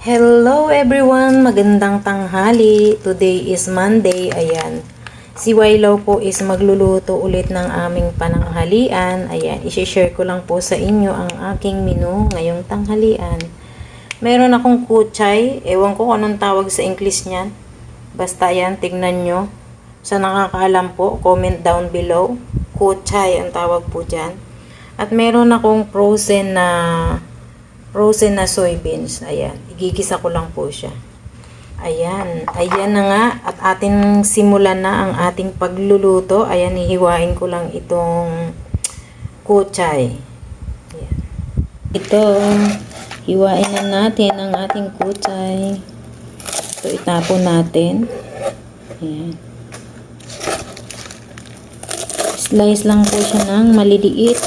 Hello everyone! Magandang tanghali. Today is Monday. Ayan. Si Wailaw po is magluluto ulit ng aming pananghalian. Ayan. I-share ko lang po sa inyo ang aking menu ngayong tanghalian. Meron akong kuchay. Ewan ko kung anong tawag sa English niyan. Basta yan, tignan nyo. Sa nakakaalam po, comment down below. Kuchay ang tawag po dyan. At meron akong frozen na soybeans. Ayan. Igigisa ko lang po siya. Ayan. Ayan na nga. At atin simulan na ang ating pagluluto. Ayan. Hihiwain ko lang itong kuchay. Ayan. Ito. Hiwain na natin ang ating kuchay. Ito itapon natin. Ayan. Slice lang po siya ng maliliit.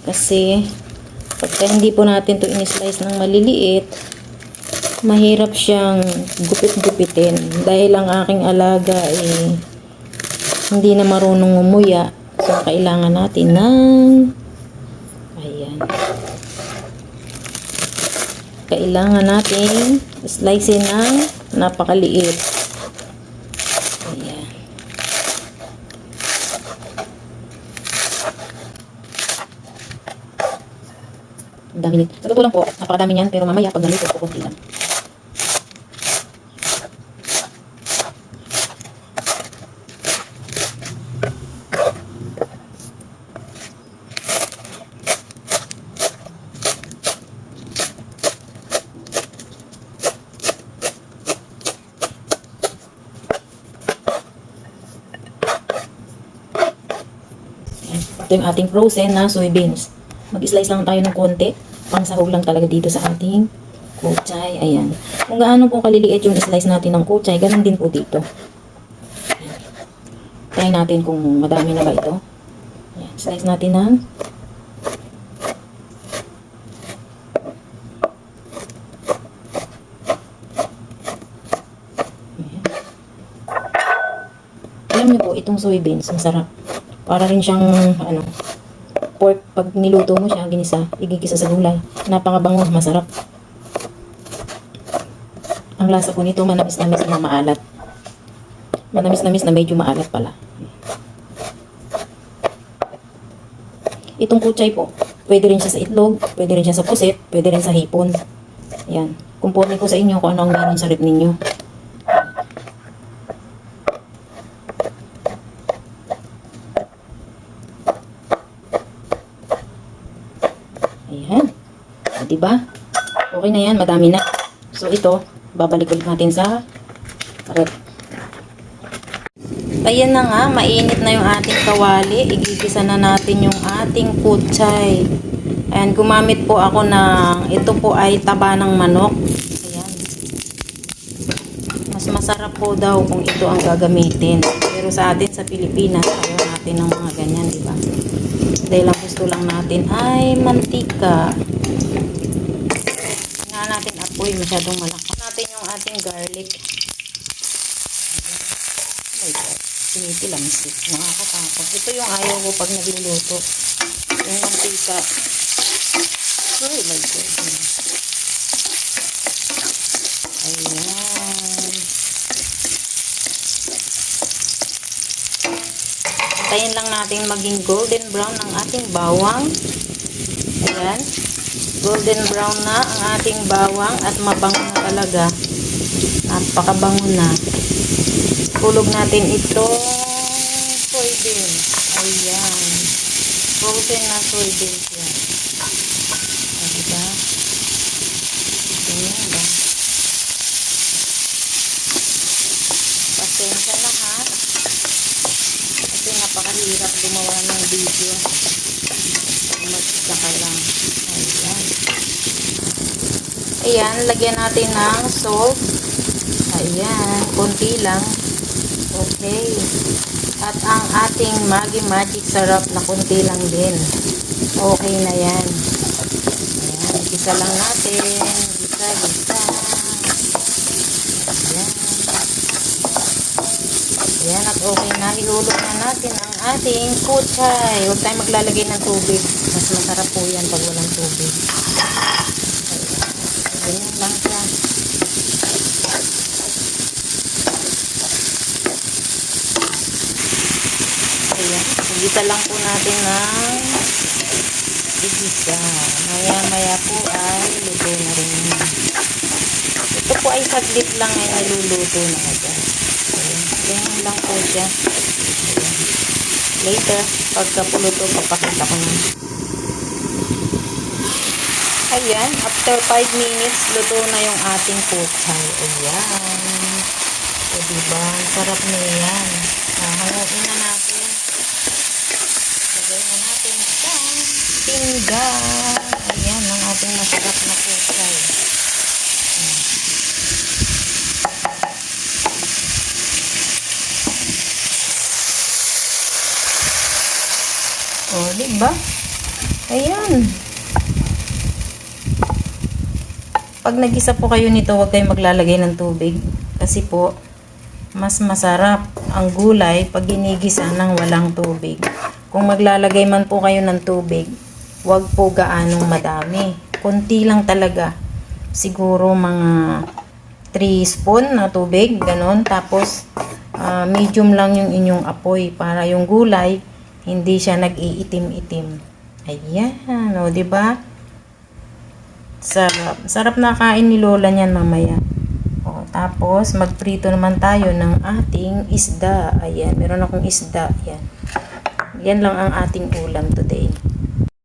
Kasi pagka hindi po natin to in-slice ng maliliit, mahirap siyang gupit-gupitin. Dahil ang aking alaga hindi na marunong ngumuya. So, kailangan natin ng ayan. Kailangan natin slicein ng napakaliit. Ayan. Dami nito. Sa totoo lang po, napakadami niyan, pero mamaya pag naluto po, konti lang. Ito yung ating frozen na soybeans. Mag-slice lang tayo ng konti. Pang sahog lang talaga dito sa ating kuchay. Ayan. Kung gaano po kaliliit yung slice natin ng kuchay, ganun din po dito. Ayan. Try natin kung madami na ba ito. Ayan. Slice natin ng ayan. Alam niyo po, itong soybeans, masarap. Para rin siyang, pork, pag niluto mo siya, ginisa, igigisa sa gulay. Napakabango, masarap. Ang lasa po nito, manamis-namis na maalat. Manamis-namis na medyo maalat pala. Itong kuchay po, pwede rin siya sa itlog, pwede rin siya sa pusit, pwede rin sa hipon. Ayan. Kumpuni ko sa inyo kung ano ang meron sa rep ninyo. Ayan. Diba? Okay na yan. Madami na. So, ito, babalik ulit natin sa rep. Ayan na nga. Mainit na yung ating kawali. Igigisa na natin yung ating kuchay. Ayan. Gumamit po ako ng, ito po ay taba ng manok. Ayan. Mas masarap po daw kung ito ang gagamitin. Pero sa atin, sa Pilipinas, ayaw natin ng mga ganyan, diba? Dahil ang gusto lang natin ay mantika. Nga natin apoy, masyadong malakas. Natin yung ating garlic. Oh my God. Sinitilamsik. Nakakatakot. Ito yung ayaw ko pag nagluluto. Yung mantika. Oh my God. Ayan. Tayin lang natin maging golden brown ang ating bawang. Ayan. Golden brown na ang ating bawang at mabango na talaga. Napakabango na. Hulog natin itong soybeans. Ayan. Frozen na soybeans yan. Diba? Ayan ba? Pasensya na ha. Kasi napakahirap gumawa ng video. Magsaka lang. Ayan. Ayan, lagyan natin ng salt. Ayan, konti lang. Okay. At ang ating Maggi Magic Sarap na konti lang din. Okay na yan. Ayan, gisa lang natin. Gisa. Ayan. Ayan, at okay na. Ihulog na natin ang ating kuchay. Huwag tayong maglalagay ng tubig. Mas masarap po yan pag walang tubig. Ganyan lang siya. Ayan. Igisa lang po natin ng igisa. Maya-maya po ay luto na rin. Ito po ay saglit lang ay niluluto na agad. Ayan. Ganyan lang po siya. Ayan. Later, pagka puluto, papakita ko na. Ayan, after 5 minutes, luto na yung ating putay. Ayan. O diba? Sarap na yan. Hanguin na natin. Lagay na natin sa pinggan. Ayan, ang ating masarap na putay. O, diba? Ayan. Pag nagisa po kayo nito, huwag kayong maglalagay ng tubig. Kasi po, mas masarap ang gulay pag ginigisa ng walang tubig. Kung maglalagay man po kayo ng tubig, huwag po gaanong madami. Konti lang talaga. Siguro mga 3 spoon na tubig, ganon. Tapos, medium lang yung inyong apoy para yung gulay, hindi siya nag-iitim-itim. Ayan, o, diba? Sarap. Sarap na kain ni Lola niyan mamaya. O, tapos, magprito naman tayo ng ating isda. Ayan, meron akong isda. Ayan. Yan lang ang ating ulam today.